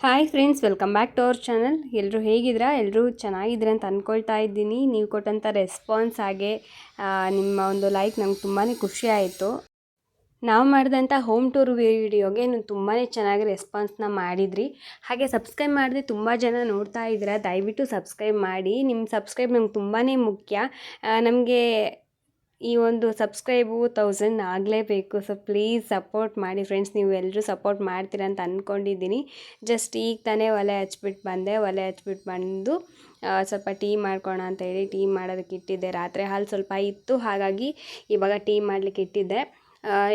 Hi friends, welcome back to our channel. ಎಲ್ಲರೂ ಹೇಗಿದ್ದೀರಾ? ಎಲ್ಲರೂ ಚೆನ್ನಾಗಿದ್ದೀರ ಅಂತ ಅಂದ್ಕೊಳ್ತಾ ಇದ್ದೀನಿ. ನೀವು ಕೊಟ್ಟಂಥ ರೆಸ್ಪಾನ್ಸ್ ಹಾಗೆ ನಿಮ್ಮ ಒಂದು ಲೈಕ್ ನಂಗೆ ತುಂಬಾ ಖುಷಿ ಆಯಿತು. ನಾವು ಮಾಡಿದಂಥ ಹೋಮ್ ಟೂರ್ ವಿಡಿಯೋಗೆ ನೀವು ತುಂಬಾ ಚೆನ್ನಾಗಿ ರೆಸ್ಪಾನ್ಸ್ನ ಮಾಡಿದ್ರಿ. ಹಾಗೆ ಸಬ್ಸ್ಕ್ರೈಬ್ ಮಾಡಿದ್ರೆ ತುಂಬ ಜನ ನೋಡ್ತಾ ಇದ್ದೀರಾ. ದಯವಿಟ್ಟು ಸಬ್ಸ್ಕ್ರೈಬ್ ಮಾಡಿ. ನಿಮ್ಮ ಸಬ್ಸ್ಕ್ರೈಬ್ ನಮ್ಗೆ ತುಂಬಾ ಮುಖ್ಯ. ನಮಗೆ ಈ ಒಂದು ಸಬ್ಸ್ಕ್ರೈಬು 1000 ಆಗಲೇಬೇಕು. ಸೊ ಪ್ಲೀಸ್ ಸಪೋರ್ಟ್ ಮಾಡಿ ಫ್ರೆಂಡ್ಸ್. ನೀವು ಎಲ್ಲರೂ ಸಪೋರ್ಟ್ ಮಾಡ್ತೀರ ಅಂತ ಅಂದ್ಕೊಂಡಿದ್ದೀನಿ. ಜಸ್ಟ್ ಈಗ ತಾನೇ ಒಲೆ ಹಚ್ಬಿಟ್ಟು ಬಂದೆ. ಒಲೆ ಹಚ್ಬಿಟ್ಟು ಬಂದು ಸ್ವಲ್ಪ ಟೀ ಮಾಡ್ಕೊಳ್ಳೋಣ ಅಂತ ಹೇಳಿ ಟೀ ಮಾಡೋದಕ್ಕೆ ಇಟ್ಟಿದ್ದೆ. ರಾತ್ರಿ ಹಾಲು ಸ್ವಲ್ಪ ಇತ್ತು, ಹಾಗಾಗಿ ಇವಾಗ ಟೀ ಮಾಡಲಿಕ್ಕೆ ಇಟ್ಟಿದ್ದೆ.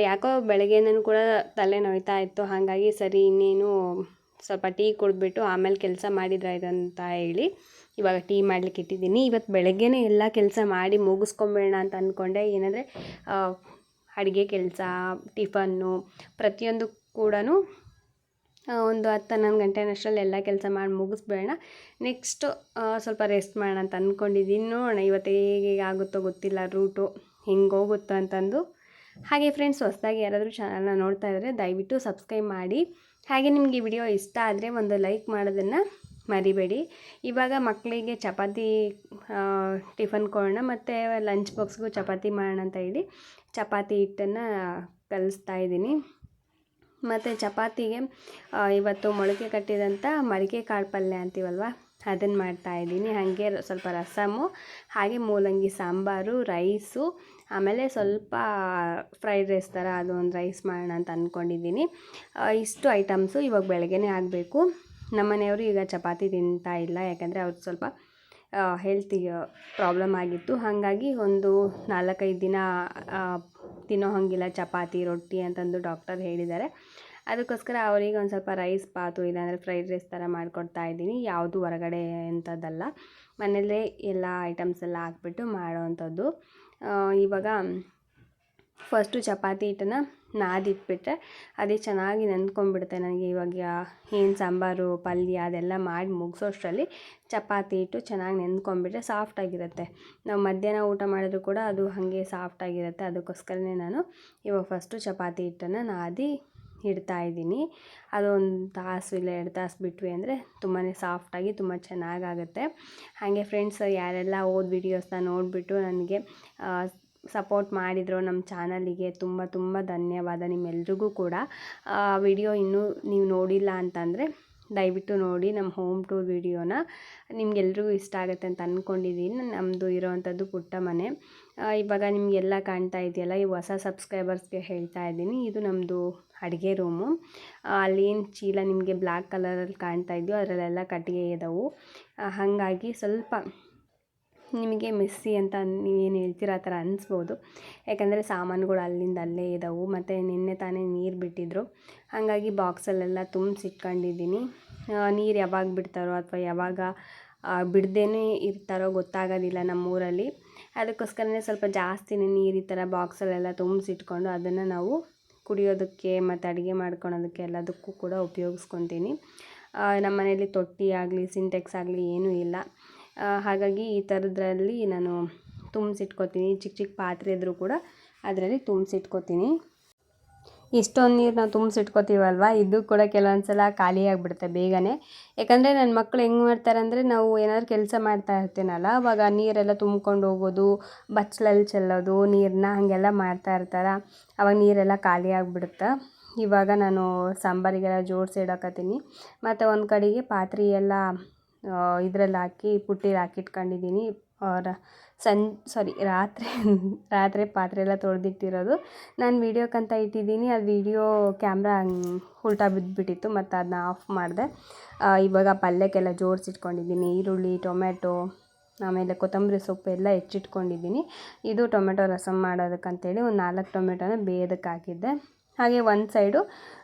ಯಾಕೋ ಬೆಳಗ್ಗೆನೂ ಕೂಡ ತಲೆ ನೋಯ್ತಾ ಇತ್ತು. ಹಾಗಾಗಿ ಸರಿ ಇನ್ನೇನು ಸ್ವಲ್ಪ ಟೀ ಕುಡಿದ್ಬಿಟ್ಟು ಆಮೇಲೆ ಕೆಲಸ ಮಾಡಿದ್ರಾಯ್ತು ಅಂತ ಹೇಳಿ ಇವಾಗ ಟೀ ಮಾಡಲಿಕ್ಕೆ ಇಟ್ಟಿದ್ದೀನಿ. ಇವತ್ತು ಬೆಳಗ್ಗೆನೇ ಎಲ್ಲ ಕೆಲಸ ಮಾಡಿ ಮುಗಿಸ್ಕೊಂಬೇಡ ಅಂತ ಅಂದ್ಕೊಂಡೆ. ಏನಂದರೆ ಅಡುಗೆ ಕೆಲಸ, ಟಿಫನ್ನು ಪ್ರತಿಯೊಂದು ಕೂಡ ಒಂದು 10-11 ಗಂಟೆನಷ್ಟರಲ್ಲಿ ಎಲ್ಲ ಕೆಲಸ ಮಾಡಿ ಮುಗಿಸ್ಬೇಡ. ನೆಕ್ಸ್ಟು ಸ್ವಲ್ಪ ರೆಸ್ಟ್ ಮಾಡೋಣ ಅಂತ ಅಂದ್ಕೊಂಡಿದ್ದೀನಿ. ನೋಡೋಣ ಇವತ್ತು ಹೇಗೆ ಆಗುತ್ತೋ ಗೊತ್ತಿಲ್ಲ, ರೂಟು ಹೆಂಗೆ ಹೋಗುತ್ತೋ ಅಂತಂದು. ಹಾಗೆ ಫ್ರೆಂಡ್ಸ್, ಹೊಸದಾಗಿ ಯಾರಾದರೂ ಚಾನಲ್ನ ನೋಡ್ತಾ ಇದ್ದರೆ ದಯವಿಟ್ಟು ಸಬ್ಸ್ಕ್ರೈಬ್ ಮಾಡಿ. ಹಾಗೆ ನಿಮಗೆ ಈ ವಿಡಿಯೋ ಇಷ್ಟ ಆದರೆ ಒಂದು ಲೈಕ್ ಮಾಡೋದನ್ನು ಮರಿಬೇಡಿ. ಇವಾಗ ಮಕ್ಕಳಿಗೆ ಚಪಾತಿ ಟಿಫನ್ ಕೊಡೋಣ ಮತ್ತು ಲಂಚ್ ಬಾಕ್ಸ್ಗೂ ಚಪಾತಿ ಮಾಡೋಣ ಅಂತ ಹೇಳಿ ಚಪಾತಿ ಹಿಟ್ಟನ್ನು ಕಲಿಸ್ತಾ ಇದ್ದೀನಿ. ಮತ್ತು ಚಪಾತಿಗೆ ಇವತ್ತು ಮೊಳಕೆ ಕಟ್ಟಿದಂಥ ಮಡಿಕೆ ಕಾಳು ಪಲ್ಯ ಅಂತೀವಲ್ವ, ಅದನ್ನು ಮಾಡ್ತಾಯಿದ್ದೀನಿ. ಹಾಗೆ ಸ್ವಲ್ಪ ರಸಮು, ಹಾಗೆ ಮೂಲಂಗಿ ಸಾಂಬಾರು, ರೈಸು, ಆಮೇಲೆ ಸ್ವಲ್ಪ ಫ್ರೈಡ್ ರೈಸ್ ಥರ ಅದೊಂದು ರೈಸ್ ಮಾಡೋಣ ಅಂತ ಅಂದ್ಕೊಂಡಿದ್ದೀನಿ. ಇಷ್ಟು ಐಟಮ್ಸು ಇವಾಗ ಬೆಳಗ್ಗೆನೇ ಆಗಬೇಕು. ನಮ್ಮ ಮನೆಯವರು ಈಗ ಚಪಾತಿ ತಿಂತಾ ಇಲ್ಲ, ಯಾಕಂದರೆ ಅವ್ರಿಗೆ ಸ್ವಲ್ಪ ಹೆಲ್ತಿಗೆ ಪ್ರಾಬ್ಲಮ್ ಆಗಿತ್ತು. ಹಾಗಾಗಿ ಒಂದು 4-5 ದಿನ ತಿನ್ನೋ ಹಾಗಿಲ್ಲ ಚಪಾತಿ ರೊಟ್ಟಿ ಅಂತಂದು ಡಾಕ್ಟರ್ ಹೇಳಿದ್ದಾರೆ. ಅದಕ್ಕೋಸ್ಕರ ಅವರಿಗೆ ಒಂದು ಸ್ವಲ್ಪ ರೈಸ್ ಬಾತು ಇಲ್ಲಾಂದರೆ ಫ್ರೈಡ್ ರೈಸ್ ಥರ ಮಾಡಿಕೊಡ್ತಾ ಇದ್ದೀನಿ. ಯಾವುದು ಹೊರಗಡೆ ಅಂಥದ್ದಲ್ಲ, ಮನೆಯಲ್ಲೇ ಎಲ್ಲ ಐಟಮ್ಸ್ ಎಲ್ಲ ಹಾಕ್ಬಿಟ್ಟು ಮಾಡೋವಂಥದ್ದು. ಇವಾಗ ಫಸ್ಟು ಚಪಾತಿ ಹಿಟ್ಟನ್ನು ನಾದಿಟ್ಬಿಟ್ರೆ ಅದೇ ಚೆನ್ನಾಗಿ ನೆಂದ್ಕೊಂಡ್ಬಿಡುತ್ತೆ. ನನಗೆ ಇವಾಗ ಏನು ಸಾಂಬಾರು ಪಲ್ಯ ಅದೆಲ್ಲ ಮಾಡಿ ಮುಗಿಸೋಷ್ಟರಲ್ಲಿ ಚಪಾತಿ ಹಿಟ್ಟು ಚೆನ್ನಾಗಿ ನೆಂದ್ಕೊಂಡ್ಬಿಟ್ರೆ ಸಾಫ್ಟಾಗಿರುತ್ತೆ. ನಾವು ಮಧ್ಯಾಹ್ನ ಊಟ ಮಾಡಿದ್ರು ಕೂಡ ಅದು ಹಾಗೆ ಸಾಫ್ಟಾಗಿರುತ್ತೆ. ಅದಕ್ಕೋಸ್ಕರನೇ ನಾನು ಇವಾಗ ಫಸ್ಟು ಚಪಾತಿ ಹಿಟ್ಟನ್ನು ನಾದಿ ಇಡ್ತಾಯಿದ್ದೀನಿ. ಅದೊಂದು ತಾಸು ಇಲ್ಲ 2 ತಾಸು ಬಿಟ್ವಿ ಅಂದರೆ ತುಂಬಾ ಸಾಫ್ಟಾಗಿ ತುಂಬ ಚೆನ್ನಾಗಾಗುತ್ತೆ. ಹಾಗೆ ಫ್ರೆಂಡ್ಸ್, ಯಾರೆಲ್ಲ ವೀಡಿಯೋಸ್ನ ನೋಡಿಬಿಟ್ಟು ನನಗೆ ಸಪೋರ್ಟ್ ಮಾಡಿದ್ರು ನಮ್ಮ ಚಾನಲಿಗೆ ತುಂಬ ಧನ್ಯವಾದ ನಿಮ್ಮೆಲ್ರಿಗೂ ಕೂಡ. ವಿಡಿಯೋ ಇನ್ನೂ ನೀವು ನೋಡಿಲ್ಲ ಅಂತಂದರೆ ದಯವಿಟ್ಟು ನೋಡಿ ನಮ್ಮ ಹೋಮ್ ಟೂರ್ ವಿಡಿಯೋನ. ನಿಮ್ಗೆಲ್ರಿಗೂ ಇಷ್ಟ ಆಗುತ್ತೆ ಅಂತ ಅಂದ್ಕೊಂಡಿದ್ದೀನಿ. ನಮ್ಮದು ಇರೋವಂಥದ್ದು ಪುಟ್ಟ ಮನೆ. ಇವಾಗ ನಿಮಗೆಲ್ಲ ಕಾಣ್ತಾ ಇದೆಯಲ್ಲ, ಈ ಹೊಸ ಸಬ್ಸ್ಕ್ರೈಬರ್ಸ್ಗೆ ಹೇಳ್ತಾ ಇದ್ದೀನಿ, ಇದು ನಮ್ಮದು ಅಡುಗೆ ರೂಮು. ಅಲ್ಲೇನು ಚೀಲ ನಿಮಗೆ ಬ್ಲ್ಯಾಕ್ ಕಲರಲ್ಲಿ ಕಾಣ್ತಾ ಇದೆಯೋ ಅದರಲ್ಲೆಲ್ಲ ಕಟ್ಟಿಗೆ ಇದ್ದವು. ಹಾಗಾಗಿ ಸ್ವಲ್ಪ ನಿಮಗೆ ಮೆಸ್ಸಿ ಅಂತ ನೀವೇನು ಹೇಳ್ತೀರ ಆ ಥರ ಅನಿಸ್ಬೋದು. ಯಾಕಂದರೆ ಸಾಮಾನುಗಳು ಅಲ್ಲಿಂದ ಅಲ್ಲೇ ಇದ್ದವು. ಮತ್ತು ನಿನ್ನೆ ತಾನೇ ನೀರು ಬಿಟ್ಟಿದ್ದರು, ಹಾಗಾಗಿ ಬಾಕ್ಸಲ್ಲೆಲ್ಲ ತುಂಬಿಸಿಟ್ಕೊಂಡಿದ್ದೀನಿ. ನೀರು ಯಾವಾಗ ಬಿಡ್ತಾರೋ ಅಥವಾ ಯಾವಾಗ ಬಿಡ್ದೇ ಇರ್ತಾರೋ ಗೊತ್ತಾಗೋದಿಲ್ಲ ನಮ್ಮೂರಲ್ಲಿ. ಅದಕ್ಕೋಸ್ಕರನೇ ಸ್ವಲ್ಪ ಜಾಸ್ತಿನೇ ನೀರು ಈ ಥರ ಬಾಕ್ಸಲ್ಲೆಲ್ಲ ತುಂಬಿಸಿಟ್ಕೊಂಡು ಅದನ್ನು ನಾವು ಕುಡಿಯೋದಕ್ಕೆ ಮತ್ತು ಅಡುಗೆ ಮಾಡ್ಕೊಳೋದಕ್ಕೆ ಎಲ್ಲದಕ್ಕೂ ಕೂಡ ಉಪಯೋಗಿಸ್ಕೊತೀನಿ. ನಮ್ಮ ಮನೇಲಿ ತೊಟ್ಟಿ ಆಗಲಿ ಸಿಂಟೆಕ್ಸ್ ಆಗಲಿ ಏನೂ ಇಲ್ಲ. ಹಾಗಾಗಿ ಈ ಥರದ್ರಲ್ಲಿ ನಾನು ತುಂಬಿಸಿಟ್ಕೋತೀನಿ. ಚಿಕ್ಕ ಪಾತ್ರೆ ಇದ್ದರೂ ಕೂಡ ಅದರಲ್ಲಿ ತುಂಬಿಸಿಟ್ಕೋತೀನಿ. ಇಷ್ಟೊಂದು ನೀರು ನಾವು ತುಂಬಿಸಿಟ್ಕೋತೀವಲ್ವ, ಇದು ಕೂಡ ಕೆಲವೊಂದು ಸಲ ಖಾಲಿಯಾಗಿಬಿಡುತ್ತೆ ಬೇಗನೆ. ಯಾಕಂದರೆ ನನ್ನ ಮಕ್ಕಳು ಹೆಂಗೆ ಮಾಡ್ತಾರೆ ಅಂದರೆ, ನಾವು ಏನಾದರೂ ಕೆಲಸ ಮಾಡ್ತಾ ಇರ್ತೀನಲ್ಲ, ಅವಾಗ ನೀರೆಲ್ಲ ತುಂಬ್ಕೊಂಡು ಹೋಗೋದು, ಬಚ್ಚಲಲ್ಲಿ ಚೆಲ್ಲೋದು ನೀರನ್ನ ಹಾಗೆಲ್ಲ ಮಾಡ್ತಾ ಇರ್ತಾರೆ. ಅವಾಗ ನೀರೆಲ್ಲ ಖಾಲಿಯಾಗಿಬಿಡುತ್ತೆ. ಇವಾಗ ನಾನು ಸಾಂಬಾರಿಗೆಲ್ಲ ಜೋಡಿಸಿ ಇಡಕತ್ತೀನಿ. ಮತ್ತು ಒಂದು ಕಡೆಗೆ ಪಾತ್ರೆ ಎಲ್ಲ ಇದರಲ್ಲಿ ಹಾಕಿ ಪುಟ್ಟಿಲಿ ಹಾಕಿಟ್ಕೊಂಡಿದ್ದೀನಿ. ರಾತ್ರಿ ಪಾತ್ರೆ ಎಲ್ಲ ತೊಳೆದಿಟ್ಟಿರೋದು ನಾನು ವೀಡಿಯೋಕ್ಕಂತ ಇಟ್ಟಿದ್ದೀನಿ. ಅದು ವೀಡಿಯೋ ಕ್ಯಾಮ್ರಾ ಉಲ್ಟಾ ಬಿದ್ದುಬಿಟ್ಟಿತ್ತು, ಮತ್ತು ಅದನ್ನ ಆಫ್ ಮಾಡಿದೆ. ಇವಾಗ ಪಲ್ಯಕ್ಕೆಲ್ಲ ಜೋಡಿಸಿಟ್ಕೊಂಡಿದ್ದೀನಿ. ಈರುಳ್ಳಿ, ಟೊಮೆಟೊ, ಆಮೇಲೆ ಕೊತ್ತಂಬರಿ ಸೊಪ್ಪು ಎಲ್ಲ ಹೆಚ್ಚಿಟ್ಕೊಂಡಿದ್ದೀನಿ. ಇದು ಟೊಮೆಟೊ ರಸಮ್ ಮಾಡೋದಕ್ಕಂತೇಳಿ ಒಂದು 4 ಟೊಮೆಟೊನ ಬೇಯೋದಕ್ಕೆ ಹಾಕಿದ್ದೆ. ಹಾಗೆ ಒಂದು ಸೈಡು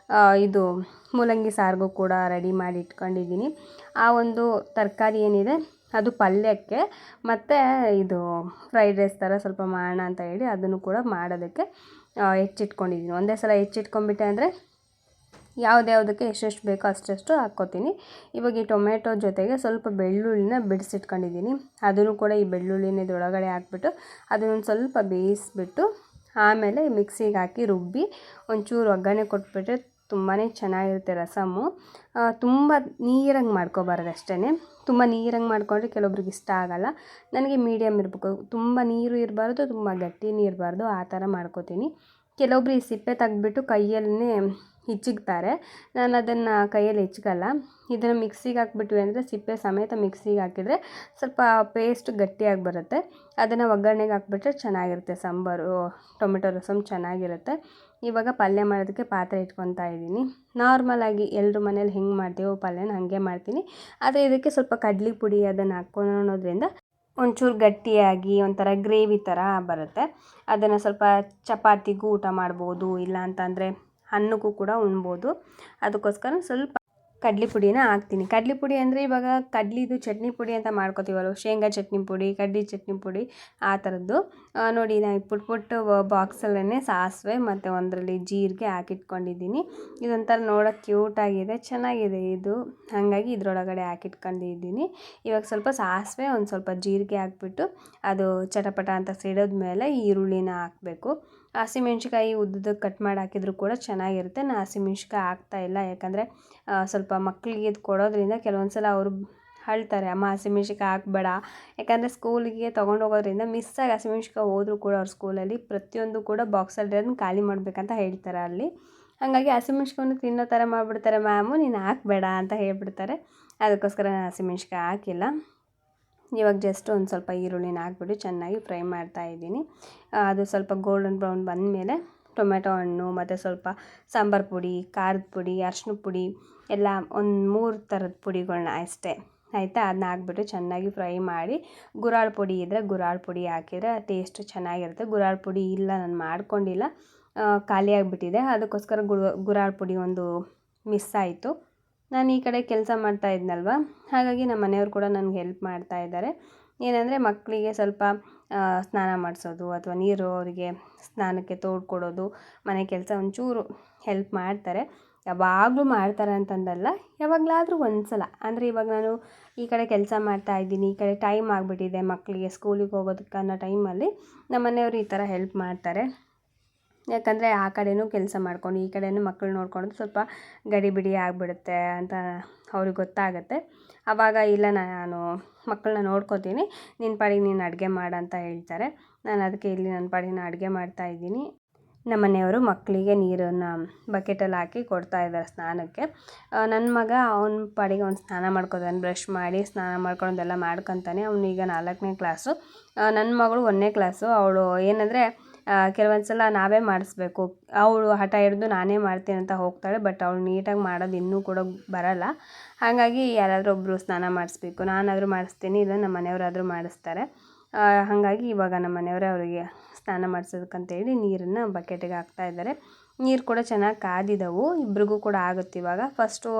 ಇದು ಮೂಲಂಗಿ ಸಾರಿಗೂ ಕೂಡ ರೆಡಿ ಮಾಡಿ ಇಟ್ಕೊಂಡಿದ್ದೀನಿ. ಆ ಒಂದು ತರಕಾರಿ ಏನಿದೆ ಅದು ಪಲ್ಯಕ್ಕೆ, ಮತ್ತು ಇದು ಫ್ರೈಡ್ ರೈಸ್ ಥರ ಸ್ವಲ್ಪ ಮಾಡೋಣ ಅಂತ ಹೇಳಿ ಅದನ್ನು ಕೂಡ ಮಾಡೋದಕ್ಕೆ ಹೆಚ್ಚಿಟ್ಕೊಂಡಿದ್ದೀನಿ. ಒಂದೇ ಸಲ ಹೆಚ್ಚಿಟ್ಕೊಂಡ್ಬಿಟ್ಟೆ ಅಂದರೆ ಯಾವುದ್ಯಾವುದಕ್ಕೆ ಎಷ್ಟೆಷ್ಟು ಬೇಕೋ ಅಷ್ಟಷ್ಟು ಹಾಕ್ಕೋತೀನಿ. ಇವಾಗ ಈ ಟೊಮೆಟೊ ಜೊತೆಗೆ ಸ್ವಲ್ಪ ಬೆಳ್ಳುಳ್ಳಿನ ಬಿಡಿಸಿಟ್ಕೊಂಡಿದ್ದೀನಿ. ಅದನ್ನು ಕೂಡ ಈ ಬೆಳ್ಳುಳ್ಳಿನ ಇದರೊಳಗಡೆ ಹಾಕ್ಬಿಟ್ಟು ಅದನ್ನೊಂದು ಸ್ವಲ್ಪ ಬೇಯಿಸ್ಬಿಟ್ಟು ಆಮೇಲೆ ಮಿಕ್ಸಿಗೆ ಹಾಕಿ ರುಬ್ಬಿ ಒಂಚೂರು ಒಗ್ಗರಣೆ ಕೊಟ್ಬಿಟ್ರೆ ತುಂಬಾ ಚೆನ್ನಾಗಿರುತ್ತೆ ರಸಮ್ಮು. ತುಂಬ ನೀರಂಗೆ ಮಾಡ್ಕೋಬಾರ್ದು ಅಷ್ಟೇ. ತುಂಬ ನೀರಂಗೆ ಮಾಡ್ಕೊಂಡ್ರೆ ಕೆಲವೊಬ್ರಿಗೆ ಇಷ್ಟ ಆಗೋಲ್ಲ. ನನಗೆ ಮೀಡಿಯಮ್ ಇರಬೇಕು, ತುಂಬ ನೀರು ಇರಬಾರ್ದು, ತುಂಬ ಗಟ್ಟಿನೂ ಇರಬಾರ್ದು, ಆ ಥರ ಮಾಡ್ಕೋತೀನಿ. ಕೆಲವೊಬ್ರು ಈ ಸಿಪ್ಪೆ ತೆಗ್ದುಬಿಟ್ಟು ಕೈಯಲ್ಲೇ ಹಿಚ್ಚುತ್ತಾರೆ. ನಾನು ಅದನ್ನು ಕೈಯಲ್ಲಿ ಹಿಚ್ಕಲ್ಲ. ಇದನ್ನು ಮಿಕ್ಸಿಗೆ ಹಾಕ್ಬಿಟ್ವಿ ಅಂದರೆ ಸಿಪ್ಪೆ ಸಮೇತ ಮಿಕ್ಸಿಗೆ ಹಾಕಿದರೆ ಸ್ವಲ್ಪ ಪೇಸ್ಟ್ ಗಟ್ಟಿಯಾಗಿ ಬರುತ್ತೆ. ಅದನ್ನು ಒಗ್ಗರಣೆಗೆ ಹಾಕ್ಬಿಟ್ರೆ ಚೆನ್ನಾಗಿರುತ್ತೆ ಸಾಂಬಾರು, ಟೊಮೆಟೊ ರಸಮ್ ಚೆನ್ನಾಗಿರುತ್ತೆ. ಇವಾಗ ಪಲ್ಯ ಮಾಡೋದಕ್ಕೆ ಪಾತ್ರೆ ಇಟ್ಕೊತಾ ಇದ್ದೀನಿ. ನಾರ್ಮಲಾಗಿ ಎಲ್ಲರ ಮನೇಲಿ ಹೆಂಗೆ ಮಾಡ್ತೀವೋ ಪಲ್ಯನ ಹಾಗೆ ಮಾಡ್ತೀನಿ. ಆದರೆ ಇದಕ್ಕೆ ಸ್ವಲ್ಪ ಕಡ್ಲೆ ಪುಡಿ ಅದನ್ನು ಹಾಕ್ಕೊಳ್ಳೋದ್ರಿಂದ ಒಂಚೂರು ಗಟ್ಟಿಯಾಗಿ ಒಂಥರ ಗ್ರೇವಿ ಥರ ಬರುತ್ತೆ. ಅದನ್ನು ಸ್ವಲ್ಪ ಚಪಾತಿಗೂ ಊಟ ಮಾಡ್ಬೋದು, ಇಲ್ಲ ಅಂತಂದರೆ ಅನ್ನಕ್ಕೂ ಕೂಡ ಉಣ್ಬೋದು. ಅದಕ್ಕೋಸ್ಕರ ಸ್ವಲ್ಪ ಕಡ್ಲೆ ಪುಡಿನ ಹಾಕ್ತೀನಿ. ಕಡ್ಲೆ ಪುಡಿ ಅಂದರೆ ಇವಾಗ ಕಡ್ಲಿದು ಚಟ್ನಿ ಪುಡಿ ಅಂತ ಮಾಡ್ಕೊತೀವಲ್ಲ, ಶೇಂಗಾ ಚಟ್ನಿ ಪುಡಿ, ಕಡ್ಲೆ ಚಟ್ನಿ ಪುಡಿ, ಆ ಥರದ್ದು. ನೋಡಿ ನಾನು ಪುಟ್ಟು ಬಾಕ್ಸಲ್ಲೇ ಸಾಸಿವೆ ಮತ್ತು ಒಂದರಲ್ಲಿ ಜೀರಿಗೆ ಹಾಕಿಟ್ಕೊಂಡಿದ್ದೀನಿ. ಇದೊಂಥರ ನೋಡೋಕ್ಕೆ ಕ್ಯೂಟಾಗಿದೆ, ಚೆನ್ನಾಗಿದೆ ಇದು. ಹಾಗಾಗಿ ಇದರೊಳಗಡೆ ಹಾಕಿಟ್ಕೊಂಡಿದ್ದೀನಿ. ಇವಾಗ ಸ್ವಲ್ಪ ಸಾಸಿವೆ, ಒಂದು ಸ್ವಲ್ಪ ಜೀರಿಗೆ ಹಾಕ್ಬಿಟ್ಟು ಅದು ಚಟಪಟ ಅಂತ ಸಿಡಿದ್ಮೇಲೆ ಈರುಳ್ಳಿನ ಹಾಕಬೇಕು. ಹಸಿಮೆಣ್ಸಿಕಾಯಿ ಉದ್ದಕ್ಕೆ ಕಟ್ ಮಾಡಿ ಹಾಕಿದರೂ ಕೂಡ ಚೆನ್ನಾಗಿರುತ್ತೆ. ನಾನು ಹಸಿಮೆಣ್ಸಿಕಾಯಿ ಹಾಕ್ತಾಯಿಲ್ಲ, ಯಾಕಂದರೆ ಸ್ವಲ್ಪ ಮಕ್ಕಳಿಗೆ ಇದು ಕೊಡೋದ್ರಿಂದ ಕೆಲವೊಂದು ಸಲ ಅವರು ಅಳ್ತಾರೆ, ಅಮ್ಮ ಹಸಿಮೆಣ್ಸಿಕಾಯಿ ಹಾಕಬೇಡ. ಯಾಕಂದರೆ ಸ್ಕೂಲಿಗೆ ತೊಗೊಂಡೋಗೋದ್ರಿಂದ ಮಿಸ್ಸಾಗಿ ಹಸಿಮೆಣ್ಸಿಕಾಯಿ ಹೋದರೂ ಕೂಡ ಅವ್ರ ಸ್ಕೂಲಲ್ಲಿ ಪ್ರತಿಯೊಂದು ಕೂಡ ಬಾಕ್ಸಲ್ಲಿರೋದನ್ನ ಖಾಲಿ ಮಾಡಬೇಕಂತ ಹೇಳ್ತಾರೆ ಅಲ್ಲಿ. ಹಾಗಾಗಿ ಹಸಿಮೆಣ್ಸಿಕಾಯನ್ನು ತಿನ್ನೋ ಥರ ಮಾಡಿಬಿಡ್ತಾರೆ ಮ್ಯಾಮು, ನೀನು ಹಾಕಬೇಡ ಅಂತ ಹೇಳ್ಬಿಡ್ತಾರೆ. ಅದಕ್ಕೋಸ್ಕರ ನಾನು ಹಸಿಮೆಣ್ಸಿಕಾಯಿ ಹಾಕಿಲ್ಲ. ಇವಾಗ ಜಸ್ಟ್ ಒಂದು ಸ್ವಲ್ಪ ಈರುಳ್ಳಿನ ಹಾಕ್ಬಿಟ್ಟು ಚೆನ್ನಾಗಿ ಫ್ರೈ ಮಾಡ್ತಾಯಿದ್ದೀನಿ. ಅದು ಸ್ವಲ್ಪ ಗೋಲ್ಡನ್ ಬ್ರೌನ್ ಬಂದಮೇಲೆ ಟೊಮೆಟೊ ಹಣ್ಣು ಮತ್ತು ಸ್ವಲ್ಪ ಸಾಂಬಾರು ಪುಡಿ, ಖಾರದ ಪುಡಿ, ಅರಿಶಿನ ಪುಡಿ ಎಲ್ಲ ಒಂದು 3 ಥರದ ಪುಡಿಗಳನ್ನ ಅಷ್ಟೇ, ಆಯಿತಾ. ಅದನ್ನ ಹಾಕ್ಬಿಟ್ಟು ಚೆನ್ನಾಗಿ ಫ್ರೈ ಮಾಡಿ, ಗುರಾಳ ಪುಡಿ ಇದ್ದರೆ ಗುರಾಳ ಪುಡಿ ಹಾಕಿದರೆ ಟೇಸ್ಟ್ ಚೆನ್ನಾಗಿರುತ್ತೆ. ಗುರಾಳ ಪುಡಿ ಇಲ್ಲ, ನಾನು ಮಾಡ್ಕೊಂಡಿಲ್ಲ, ಖಾಲಿಯಾಗಿಬಿಟ್ಟಿದೆ. ಅದಕ್ಕೋಸ್ಕರ ಗುರಾಳ ಪುಡಿ ಒಂದು ಮಿಸ್ ಆಯಿತು. ನಾನು ಈ ಕಡೆ ಕೆಲಸ ಮಾಡ್ತಾ ಇದ್ನಲ್ವ, ಹಾಗಾಗಿ ನಮ್ಮ ಮನೆಯವರು ಕೂಡ ನನಗೆ ಹೆಲ್ಪ್ ಮಾಡ್ತಾ ಇದ್ದಾರೆ. ಏನಂದರೆ ಮಕ್ಕಳಿಗೆ ಸ್ವಲ್ಪ ಸ್ನಾನ ಮಾಡಿಸೋದು ಅಥವಾ ನೀರು ಅವರಿಗೆ ಸ್ನಾನಕ್ಕೆ ತೋಡ್ಕೊಡೋದು, ಮನೆ ಕೆಲಸ ಒಂಚೂರು ಹೆಲ್ಪ್ ಮಾಡ್ತಾರೆ. ಯಾವಾಗಲೂ ಮಾಡ್ತಾರೆ ಅಂತಂದಲ್ಲ, ಯಾವಾಗಲಾದರೂ ಒಂದು ಸಲ. ಅಂದರೆ ಇವಾಗ ನಾನು ಈ ಕಡೆ ಕೆಲಸ ಮಾಡ್ತಾಯಿದ್ದೀನಿ, ಈ ಕಡೆ ಟೈಮ್ ಆಗಿಬಿಟ್ಟಿದೆ ಮಕ್ಕಳಿಗೆ ಸ್ಕೂಲಿಗೆ ಹೋಗೋದಕ್ಕೆ ಅನ್ನೋ ಟೈಮಲ್ಲಿ ನಮ್ಮ ಮನೆಯವರು ಈ ಥರ ಹೆಲ್ಪ್ ಮಾಡ್ತಾರೆ. ಯಾಕಂದರೆ ಆ ಕಡೆಯೂ ಕೆಲಸ ಮಾಡ್ಕೊಂಡು ಈ ಕಡೆಯೂ ಮಕ್ಕಳು ನೋಡ್ಕೊಂಡು ಸ್ವಲ್ಪ ಗಡಿಬಿಡಿ ಆಗಿಬಿಡುತ್ತೆ ಅಂತ ಅವ್ರಿಗೆ ಗೊತ್ತಾಗುತ್ತೆ. ಆವಾಗ ಇಲ್ಲ ನಾನು ಮಕ್ಕಳನ್ನ ನೋಡ್ಕೋತೀನಿ, ನಿನ್ನ ಪಾಡಿಗೆ ನೀನು ಅಡುಗೆ ಮಾಡಂತ ಹೇಳ್ತಾರೆ. ನಾನು ಅದಕ್ಕೆ ಇಲ್ಲಿ ನನ್ನ ಪಾಡಿಗೆ ನಾನು ಅಡುಗೆ ಮಾಡ್ತಾಯಿದ್ದೀನಿ. ನಮ್ಮ ಮನೆಯವರು ಮಕ್ಕಳಿಗೆ ನೀರನ್ನು ಬಕೆಟಲ್ಲಿ ಹಾಕಿ ಕೊಡ್ತಾ ಇದ್ದಾರೆ ಸ್ನಾನಕ್ಕೆ. ನನ್ನ ಮಗ ಅವನ ಪಾಡಿಗೆ ಅವ್ನು ಸ್ನಾನ ಮಾಡ್ಕೋತಾನೆ, ಬ್ರಷ್ ಮಾಡಿ ಸ್ನಾನ ಮಾಡ್ಕೊಳೋದೆಲ್ಲ ಮಾಡ್ಕೊತಾನೆ. ಅವನು ಈಗ 4ನೇ ಕ್ಲಾಸು. ನನ್ನ ಮಗಳು 1ನೇ ಕ್ಲಾಸು. ಅವಳು ಏನಂದರೆ ಕೆಲವೊಂದು ಸಲ ನಾವೇ ಮಾಡಿಸ್ಬೇಕು. ಅವಳು ಹಠ ಹಿಡಿದು ನಾನೇ ಮಾಡ್ತೀನಿ ಅಂತ ಹೋಗ್ತಾಳೆ, ಬಟ್ ಅವಳು ನೀಟಾಗಿ ಮಾಡೋದು ಇನ್ನೂ ಕೂಡ ಬರಲ್ಲ. ಹಾಗಾಗಿ ಯಾರಾದರೂ ಒಬ್ಬರು ಸ್ನಾನ ಮಾಡಿಸ್ಬೇಕು. ನಾನಾದರೂ ಮಾಡಿಸ್ತೀನಿ, ಇಲ್ಲ ನಮ್ಮ ಮನೆಯವರಾದರೂ ಮಾಡಿಸ್ತಾರೆ. ಹಾಗಾಗಿ ಇವಾಗ ನಮ್ಮ ಮನೆಯವರೇ ಅವರಿಗೆ ಸ್ನಾನ ಮಾಡಿಸೋದಕ್ಕಂತೇಳಿ ನೀರನ್ನು ಬಕೆಟಿಗೆ ಹಾಕ್ತಾಯಿದ್ದಾರೆ. ನೀರು ಕೂಡ ಚೆನ್ನಾಗಿ ಕಾದಿದ್ದವು, ಇಬ್ರಿಗೂ ಕೂಡ ಆಗುತ್ತೆ ಇವಾಗ. ಫಸ್ಟು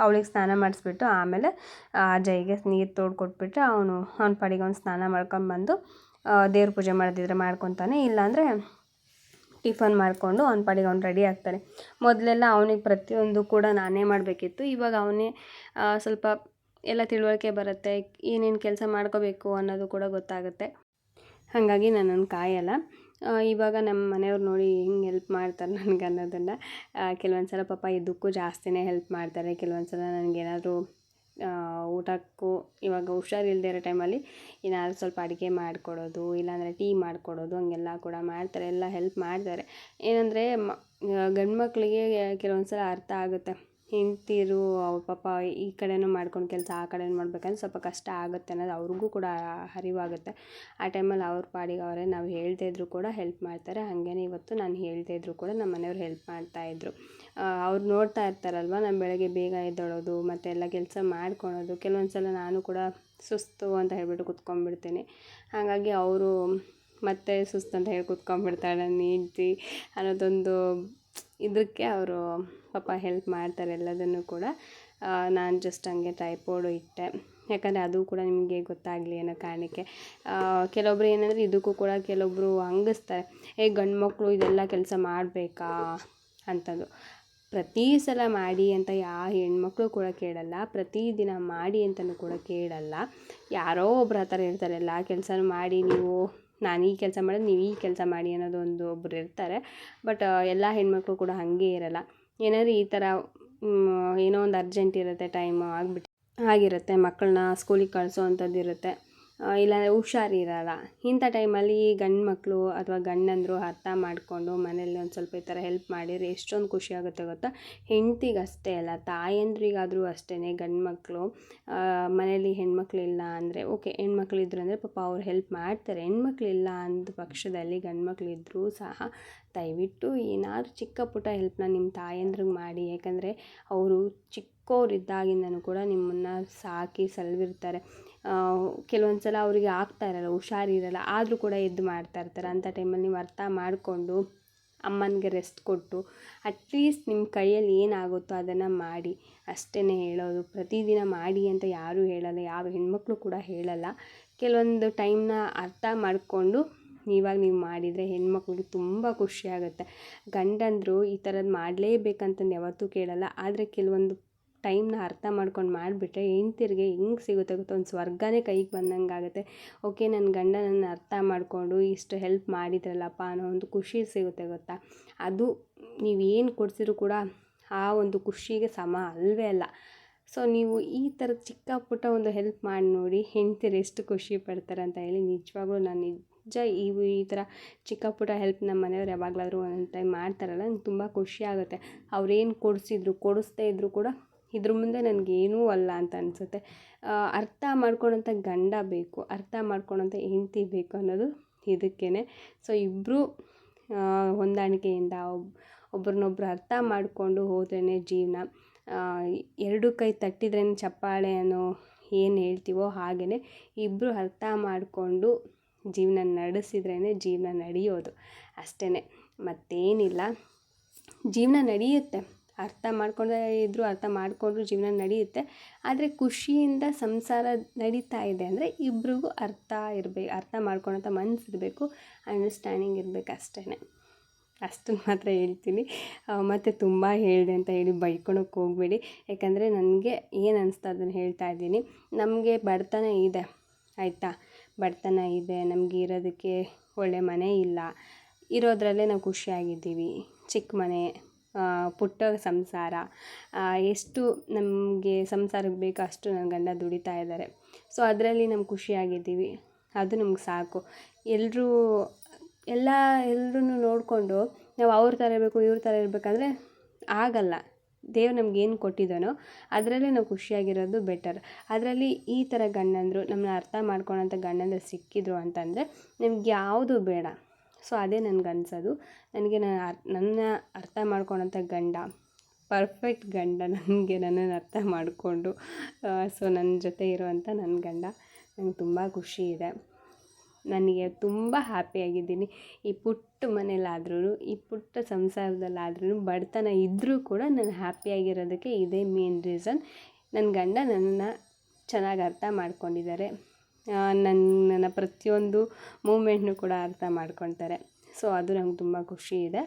ಅವಳಿಗೆ ಸ್ನಾನ ಮಾಡಿಸ್ಬಿಟ್ಟು ಆಮೇಲೆ ಅಜಯ್ಗೆ ನೀರು ತೋಡ್ಕೊಟ್ಬಿಟ್ರೆ ಅವನ ಪಾಡಿಗೆ ಅವ್ನು ಸ್ನಾನ ಮಾಡ್ಕೊಂಡ್ಬಂದು ದೇವ್ರ ಪೂಜೆ ಮಾಡೋದಿದ್ರೆ ಮಾಡ್ಕೊತಾನೆ, ಇಲ್ಲಾಂದರೆ ಟಿಫನ್ ಮಾಡಿಕೊಂಡು ಅವ್ನ ಪಾಡಿಗೆ ಅವ್ನು ರೆಡಿ ಆಗ್ತಾನೆ. ಮೊದಲೆಲ್ಲ ಅವನಿಗೆ ಪ್ರತಿಯೊಂದು ಕೂಡ ನಾನೇ ಮಾಡಬೇಕಿತ್ತು. ಇವಾಗ ಅವನೇ ಸ್ವಲ್ಪ ಎಲ್ಲ ತಿಳುವಳಿಕೆ ಬರುತ್ತೆ, ಏನೇನು ಕೆಲಸ ಮಾಡ್ಕೋಬೇಕು ಅನ್ನೋದು ಕೂಡ ಗೊತ್ತಾಗುತ್ತೆ. ಹಾಗಾಗಿ ನನ್ನನ್ನು ಕಾಯಲ್ಲ. ಇವಾಗ ನಮ್ಮ ಮನೆಯವ್ರು ನೋಡಿ ಹೆಂಗೆ ಹೆಲ್ಪ್ ಮಾಡ್ತಾರೆ ನನಗೆ ಅನ್ನೋದನ್ನು. ಕೆಲವೊಂದು ಸಲ ಪಾಪ ಇದಕ್ಕೂ ಜಾಸ್ತಿನೇ ಹೆಲ್ಪ್ ಮಾಡ್ತಾರೆ. ಕೆಲವೊಂದು ಸಲ ನನಗೇನಾದರೂ ಊಟಕ್ಕೂ ಇವಾಗ ಹುಷಾರಿಲ್ಲದೆ ಇರೋ ಟೈಮಲ್ಲಿ ಏನಾದರೂ ಸ್ವಲ್ಪ ಅಡುಗೆ ಮಾಡಿಕೊಡೋದು, ಇಲ್ಲಾಂದರೆ ಟೀ ಮಾಡಿಕೊಡೋದು, ಹಂಗೆಲ್ಲ ಕೂಡ ಮಾಡ್ತಾರೆ, ಎಲ್ಲ ಹೆಲ್ಪ್ ಮಾಡ್ತಾರೆ. ಏನಂದರೆ ಗಂಡು ಮಕ್ಕಳಿಗೆ ಕೆಲವೊಂದು ಸಲ ಅರ್ಥ ಆಗುತ್ತೆ, ಹೆಂಡ್ತಿರು ಅವ್ರ ಪಾಪ ಈ ಕಡೆನೂ ಮಾಡ್ಕೊಂಡು ಕೆಲಸ ಆ ಕಡೆನೂ ಮಾಡ್ಬೇಕಂದ್ರೆ ಸ್ವಲ್ಪ ಕಷ್ಟ ಆಗುತ್ತೆ ಅನ್ನೋದು ಅವ್ರಿಗೂ ಕೂಡ ಅರಿವಾಗುತ್ತೆ. ಆ ಟೈಮಲ್ಲಿ ಅವ್ರ ಪಾಡಿಗೆ ಅವರೇ ನಾವು ಹೇಳ್ತಾ ಇದ್ರು ಕೂಡ ಹೆಲ್ಪ್ ಮಾಡ್ತಾರೆ. ಹಾಗೇನೆ ಇವತ್ತು ನಾನು ಹೇಳ್ತಾ ಇದ್ರು ಕೂಡ ನಮ್ಮ ಮನೆಯವ್ರು ಹೆಲ್ಪ್ ಮಾಡ್ತಾಯಿದ್ರು. ಅವ್ರು ನೋಡ್ತಾ ಇರ್ತಾರಲ್ವ, ನಾನು ಬೆಳಗ್ಗೆ ಬೇಗ ಎದ್ದೇಳೋದು ಮತ್ತು ಎಲ್ಲ ಕೆಲಸ ಮಾಡ್ಕೊಳೋದು. ಕೆಲವೊಂದು ಸಲ ನಾನು ಕೂಡ ಸುಸ್ತು ಅಂತ ಹೇಳ್ಬಿಟ್ಟು ಕುತ್ಕೊಂಡ್ಬಿಡ್ತೀನಿ. ಹಾಗಾಗಿ ಅವರು ಮತ್ತೆ ಸುಸ್ತು ಅಂತ ಹೇಳಿ ಕುತ್ಕೊಂಡ್ಬಿಡ್ತಾಳೆ ನನ್ನ ಹೆಂಡ್ತಿ ಅನ್ನೋದೊಂದು ಇದಕ್ಕೆ ಅವರು ಪಾಪ ಹೆಲ್ಪ್ ಮಾಡ್ತಾರೆ ಎಲ್ಲದನ್ನು ಕೂಡ. ನಾನು ಜಸ್ಟ್ ಹಂಗೆ ಟ್ರೈಪೋಡು ಇಟ್ಟೆ, ಯಾಕಂದರೆ ಅದು ಕೂಡ ನಿಮಗೆ ಗೊತ್ತಾಗಲಿ ಅನ್ನೋ ಕಾರಣಕ್ಕೆ. ಕೆಲವೊಬ್ರು ಏನಂದರೆ ಇದಕ್ಕೂ ಕೂಡ ಕೆಲವೊಬ್ಬರು ಹಂಗಿಸ್ತಾರೆ, ಗಂಡು ಮಕ್ಕಳು ಇದೆಲ್ಲ ಕೆಲಸ ಮಾಡಬೇಕಾ ಅಂತಂದು. ಪ್ರತಿ ಸಲ ಮಾಡಿ ಅಂತ ಯಾವ ಹೆಣ್ಮಕ್ಳು ಕೂಡ ಕೇಳಲ್ಲ, ಪ್ರತಿದಿನ ಮಾಡಿ ಅಂತಲೂ ಕೂಡ ಕೇಳಲ್ಲ. ಯಾರೋ ಒಬ್ರು ಆ ಥರ ಇರ್ತಾರೆ, ಎಲ್ಲ ಕೆಲಸನೂ ಮಾಡಿ ನೀವು, ನಾನು ಈ ಕೆಲಸ ಮಾಡೋದು ನೀವು ಈ ಕೆಲಸ ಮಾಡಿ ಅನ್ನೋದು ಒಬ್ಬರು ಇರ್ತಾರೆ. ಬಟ್ ಎಲ್ಲ ಹೆಣ್ಮಕ್ಳು ಕೂಡ ಹಾಗೆ ಇರಲ್ಲ. ಏನಾದ್ರು ಈ ಥರ ಏನೋ ಒಂದು ಅರ್ಜೆಂಟ್ ಇರುತ್ತೆ, ಟೈಮ್ ಆಗಿರುತ್ತೆ, ಮಕ್ಕಳನ್ನ ಸ್ಕೂಲಿಗೆ ಕಳಿಸೋ ಅಂಥದ್ದು ಇರುತ್ತೆ, ಇಲ್ಲಾಂದರೆ ಹುಷಾರಿರಲ್ಲ. ಇಂಥ ಟೈಮಲ್ಲಿ ಗಂಡು ಮಕ್ಕಳು ಅಥವಾ ಗಂಡಂದರು ಅರ್ಥ ಮಾಡಿಕೊಂಡು ಮನೇಲಿ ಒಂದು ಸ್ವಲ್ಪ ಈ ಥರ ಹೆಲ್ಪ್ ಮಾಡಿದರೆ ಎಷ್ಟೊಂದು ಖುಷಿ ಆಗುತ್ತೆ ಗೊತ್ತಾ. ಹೆಂಡ್ತಿಗೆ ಅಷ್ಟೇ ಅಲ್ಲ, ತಾಯಂದ್ರಿಗಾದರೂ ಅಷ್ಟೇ. ಗಂಡು ಮಕ್ಕಳು ಮನೇಲಿ ಹೆಣ್ಮಕ್ಳಿಲ್ಲ ಅಂದರೆ ಓಕೆ, ಹೆಣ್ಮಕ್ಳಿದ್ರು ಅಂದರೆ ಪಾಪ ಅವ್ರು ಹೆಲ್ಪ್ ಮಾಡ್ತಾರೆ. ಹೆಣ್ಮಕ್ಳಿಲ್ಲ ಅಂದ ಪಕ್ಷದಲ್ಲಿ ಗಂಡು ಮಕ್ಕಳಿದ್ರೂ ಸಹ ದಯವಿಟ್ಟು ಏನಾದರೂ ಚಿಕ್ಕ ಪುಟ್ಟ ಹೆಲ್ಪ್ನ ನಿಮ್ಮ ತಾಯಂದ್ರಿಗೆ ಮಾಡಿ. ಯಾಕಂದರೆ ಅವರು ಚಿಕ್ಕವರಿದ್ದಾಗಿಂದನೂ ಕೂಡ ನಿಮ್ಮನ್ನು ಸಾಕಿ ಸಲುವಿರ್ತಾರೆ. ಕೆಲವೊಂದು ಸಲ ಅವರಿಗೆ ಆಗ್ತಾ ಇರಲ್ಲ, ಹುಷಾರಿರಲ್ಲ, ಆದರೂ ಕೂಡ ಎದ್ದು ಮಾಡ್ತಾ ಇರ್ತಾರೆ. ಅಂಥ ಟೈಮಲ್ಲಿ ನೀವು ಅರ್ಥ ಮಾಡಿಕೊಂಡು ಅಮ್ಮನಿಗೆ ರೆಸ್ಟ್ ಕೊಟ್ಟು ಅಟ್ಲೀಸ್ಟ್ ನಿಮ್ಮ ಕೈಯಲ್ಲಿ ಏನಾಗುತ್ತೋ ಅದನ್ನು ಮಾಡಿ ಅಷ್ಟೇ ಹೇಳೋದು. ಪ್ರತಿದಿನ ಮಾಡಿ ಅಂತ ಯಾರೂ ಹೇಳಲ್ಲ, ಯಾವ ಹೆಣ್ಮಕ್ಳು ಕೂಡ ಹೇಳಲ್ಲ. ಕೆಲವೊಂದು ಟೈಮ್ನ ಅರ್ಥ ಮಾಡಿಕೊಂಡು ಇವಾಗ ನೀವು ಮಾಡಿದರೆ ಹೆಣ್ಮಕ್ಳಿಗೆ ತುಂಬ ಖುಷಿಯಾಗುತ್ತೆ. ಗಂಡಂದರು ಈ ಥರದ್ದು ಮಾಡಲೇಬೇಕಂತಂದು ಯಾವತ್ತೂ ಕೇಳಲ್ಲ. ಆದರೆ ಕೆಲವೊಂದು ಟೈಮ್ನ ಅರ್ಥ ಮಾಡ್ಕೊಂಡು ಮಾಡಿಬಿಟ್ರೆ ಹೆಂಡ್ತಿರಿಗೆ ಹೆಂಗೆ ಸಿಗುತ್ತೆ ಗೊತ್ತಾ, ಒಂದು ಸ್ವರ್ಗನೇ ಕೈಗೆ ಬಂದಂಗೆ ಆಗುತ್ತೆ. ಓಕೆ, ನನ್ನ ಗಂಡ ನನ್ನ ಅರ್ಥ ಮಾಡಿಕೊಂಡು ಇಷ್ಟು ಹೆಲ್ಪ್ ಮಾಡಿದ್ರಲ್ಲಪ್ಪ ಅನ್ನೋ ಒಂದು ಖುಷಿ ಸಿಗುತ್ತೆ ಗೊತ್ತಾ. ಅದು ನೀವೇನು ಕೊಡಿಸಿದ್ರು ಕೂಡ ಆ ಒಂದು ಖುಷಿಗೆ ಸಮ ಅಲ್ಲವೇ ಅಲ್ಲ. ಸೊ ನೀವು ಈ ಥರದ ಚಿಕ್ಕ ಪುಟ್ಟ ಒಂದು ಹೆಲ್ಪ್ ಮಾಡಿ ನೋಡಿ, ಹೆಂಡ್ತಿರು ಎಷ್ಟು ಖುಷಿ ಪಡ್ತಾರೆ ಅಂತ ಹೇಳಿ. ನಿಜವಾಗ್ಲೂ ನಾನು ನಿಜ ಈ ಥರ ಚಿಕ್ಕ ಪುಟ್ಟ ಹೆಲ್ಪ್ ನಮ್ಮ ಮನೆಯವ್ರು ಯಾವಾಗಲಾದರೂ ಒಂದೊಂದು ಟೈಮ್ ಮಾಡ್ತಾರಲ್ಲ, ನಂಗೆ ತುಂಬ ಖುಷಿ ಆಗುತ್ತೆ. ಅವ್ರೇನು ಕೊಡಿಸ್ದೇ ಇದ್ದರೂ ಕೂಡ ಇದ್ರ ಮುಂದೆ ನನಗೇನೂ ಅಲ್ಲ ಅಂತ ಅನಿಸುತ್ತೆ. ಅರ್ಥ ಮಾಡ್ಕೊಳ್ಳೋಂಥ ಗಂಡ ಬೇಕು, ಅರ್ಥ ಮಾಡ್ಕೊಳ್ಳೋಂಥ ಹೆಂಡ್ತಿ ಬೇಕು ಅನ್ನೋದು ಇದಕ್ಕೇ. ಸೊ ಇಬ್ಬರು ಹೊಂದಾಣಿಕೆಯಿಂದ ಒಬ್ರನ್ನೊಬ್ರು ಅರ್ಥ ಮಾಡಿಕೊಂಡು ಹೋದ್ರೇ ಜೀವನ. ಎರಡು ಕೈ ತಟ್ಟಿದ್ರೇ ಚಪ್ಪಾಳೆ ಅನ್ನೋ ಏನು ಹೇಳ್ತೀವೋ ಹಾಗೆಯೇ ಇಬ್ಬರು ಅರ್ಥ ಮಾಡಿಕೊಂಡು ಜೀವನ ನಡೆಸಿದ್ರೇ ಜೀವನ ನಡೆಯೋದು ಅಷ್ಟೇ, ಮತ್ತೇನಿಲ್ಲ. ಜೀವನ ನಡೆಯುತ್ತೆ, ಅರ್ಥ ಮಾಡಿಕೊಂಡ್ರು ಜೀವನ ನಡೆಯುತ್ತೆ. ಆದರೆ ಖುಷಿಯಿಂದ ಸಂಸಾರ ನಡೀತಾ ಇದೆ ಅಂದರೆ ಇಬ್ರಿಗೂ ಅರ್ಥ ಮಾಡ್ಕೊಳೋಂಥ ಮನಸ್ಸಿರಬೇಕು, ಅಂಡರ್ಸ್ಟ್ಯಾಂಡಿಂಗ್ ಇರಬೇಕು ಅಷ್ಟೇ. ಅಷ್ಟನ್ನು ಮಾತ್ರ ಹೇಳ್ತೀನಿ. ಮತ್ತು ತುಂಬ ಹೇಳಿದೆ ಅಂತ ಹೇಳಿ ಬೈಕೊಳಕ್ಕೆ ಹೋಗಬೇಡಿ. ಯಾಕಂದರೆ ನನಗೆ ಏನು ಅನಿಸ್ತಾ ಅದನ್ನು ಹೇಳ್ತಾ ಇದ್ದೀನಿ. ನಮಗೆ ಬಡತನ ಇದೆ ಆಯಿತಾ, ಬಡತನ ಇದೆ, ನಮಗೆ ಇರೋದಕ್ಕೆ ಒಳ್ಳೆ ಮನೆ ಇಲ್ಲ, ಇರೋದ್ರಲ್ಲೇ ನಾವು ಖುಷಿಯಾಗಿದ್ದೀವಿ. ಚಿಕ್ಕ ಮನೆ, ಪುಟ್ಟ ಸಂಸಾರ, ಎಷ್ಟು ನಮಗೆ ಸಂಸಾರಕ್ಕೆ ಬೇಕೋ ಅಷ್ಟು ನನ್ನ ಗಂಡ ದುಡಿತಾ ಇದ್ದಾರೆ. ಸೊ ಅದರಲ್ಲಿ ನಮ್ಗೆ ಖುಷಿಯಾಗಿದ್ದೀವಿ, ಅದು ನಮ್ಗೆ ಸಾಕು. ಎಲ್ಲರೂ ನೋಡಿಕೊಂಡು ನಾವು ಅವ್ರ ಥರ ಇರಬೇಕು ಇವ್ರ ಥರ ಇರಬೇಕಂದ್ರೆ ಆಗಲ್ಲ. ದೇವ್ರು ನಮ್ಗೇನು ಕೊಟ್ಟಿದ್ದಾನೋ ಅದರಲ್ಲೇ ನಾವು ಖುಷಿಯಾಗಿರೋದು ಬೆಟರ್. ಅದರಲ್ಲಿ ಈ ಥರ ಗಂಡಂದರು ನಮ್ಮನ್ನ ಅರ್ಥ ಮಾಡ್ಕೊಳ್ಳೋಂಥ ಗಂಡಂದರು ಸಿಕ್ಕಿದ್ರು ಅಂತಂದರೆ ನಿಮ್ಗೆ ಯಾವುದು ಬೇಡ. ಸೊ ಅದೇ ನನಗನ್ಸೋದು. ನನಗೆ ನನ್ನ ಅರ್ಥ ಮಾಡ್ಕೊಳ್ಳೋಂಥ ಗಂಡ, ಪರ್ಫೆಕ್ಟ್ ಗಂಡ ನನಗೆ, ನನ್ನನ್ನು ಅರ್ಥ ಮಾಡಿಕೊಂಡು ಸೊ ನನ್ನ ಜೊತೆ ಇರುವಂಥ ನನ್ನ ಗಂಡ ನಂಗೆ ತುಂಬ ಖುಷಿ ಇದೆ. ನನಗೆ ತುಂಬ ಹ್ಯಾಪಿಯಾಗಿದ್ದೀನಿ. ಈ ಪುಟ್ಟ ಮನೇಲಾದ್ರೂ, ಈ ಪುಟ್ಟ ಸಂಸಾರದಲ್ಲಾದ್ರೂ, ಬಡತನ ಇದ್ದರೂ ಕೂಡ ನಾನು ಹ್ಯಾಪಿಯಾಗಿರೋದಕ್ಕೆ ಇದೇ ಮೇನ್ ರೀಸನ್. ನನ್ನ ಗಂಡ ನನ್ನನ್ನು ಚೆನ್ನಾಗಿ ಅರ್ಥ ಮಾಡ್ಕೊಂಡಿದ್ದಾರೆ. ನನ್ನ ಪ್ರತಿಯೊಂದು ಮೂಮೆಂಟ್ನೂ ಕೂಡ ಅರ್ಥ ಮಾಡ್ಕೊತಾರೆ. ಸೊ ಅದು ನಂಗೆ ತುಂಬ ಖುಷಿ ಇದೆ.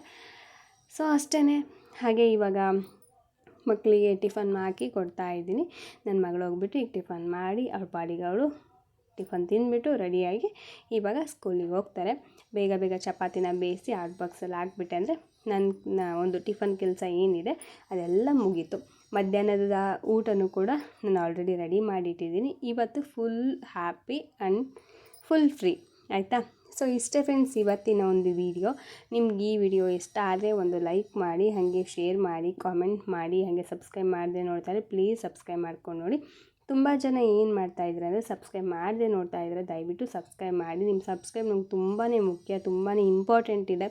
ಸೊ ಅಷ್ಟೇ. ಹಾಗೆ ಇವಾಗ ಮಕ್ಕಳಿಗೆ ಟಿಫನ್ ಹಾಕಿ ಕೊಡ್ತಾಯಿದ್ದೀನಿ. ನನ್ನ ಮಗಳು ಹೋಗ್ಬಿಟ್ಟು ಈಗ ಟಿಫನ್ ಮಾಡಿ ಅವಳ ಪಾಡಿಗೆ ಅವಳು ಟಿಫನ್ ತಿಂದುಬಿಟ್ಟು ರೆಡಿಯಾಗಿ ಇವಾಗ ಸ್ಕೂಲಿಗೆ ಹೋಗ್ತಾರೆ. ಬೇಗ ಚಪಾತಿನ ಬೇಯಿಸಿ ಹಾಟ್ ಬಾಕ್ಸಲ್ಲಿ ಹಾಕ್ಬಿಟ್ಟೆ ಅಂದರೆ ನನ್ನ ಒಂದು ಟಿಫನ್ ಕೆಲಸ ಏನಿದೆ ಅದೆಲ್ಲ ಮುಗೀತು. ಮಧ್ಯಾಹ್ನದ ಊಟನೂ ಕೂಡ ನಾನು ಆಲ್ರೆಡಿ ರೆಡಿ ಮಾಡಿಟ್ಟಿದ್ದೀನಿ. ಇವತ್ತು full happy and full free ಆಯಿತಾ. ಸೊ ಇಷ್ಟೇ ಫ್ರೆಂಡ್ಸ್ ಇವತ್ತಿನ ಒಂದು ವಿಡಿಯೋ. ನಿಮ್ಗೆ ಈ ವಿಡಿಯೋ ಇಷ್ಟ ಆದರೆ ಒಂದು ಲೈಕ್ ಮಾಡಿ, ಹಾಗೆ ಶೇರ್ ಮಾಡಿ, ಕಾಮೆಂಟ್ ಮಾಡಿ, ಹಾಗೆ ಸಬ್ಸ್ಕ್ರೈಬ್ ಮಾಡದೆ ನೋಡ್ತಾರೆ ಪ್ಲೀಸ್ ಸಬ್ಸ್ಕ್ರೈಬ್ ಮಾಡ್ಕೊಂಡು ನೋಡಿ. ತುಂಬ ಜನ ಏನು ಮಾಡ್ತಾಯಿದ್ರೆ ಅಂದರೆ ಸಬ್ಸ್ಕ್ರೈಬ್ ಮಾಡದೆ ನೋಡ್ತಾ ಇದ್ದಾರೆ. ದಯವಿಟ್ಟು ಸಬ್ಸ್ಕ್ರೈಬ್ ಮಾಡಿ. ನಿಮ್ಮ ಸಬ್ಸ್ಕ್ರೈಬ್ ನಮ್ಗೆ ತುಂಬಾ ಮುಖ್ಯ, ತುಂಬಾ ಇಂಪಾರ್ಟೆಂಟ್ ಇದೆ.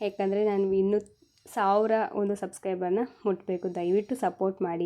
ಯಾಕಂದರೆ ನಾನು ಇನ್ನೂ 1000 ಒಂದು ಸಬ್ಸ್ಕ್ರೈಬರ್ನ ಮುಟ್ಟಬೇಕು. ದಯವಿಟ್ಟು ಸಪೋರ್ಟ್ ಮಾಡಿ.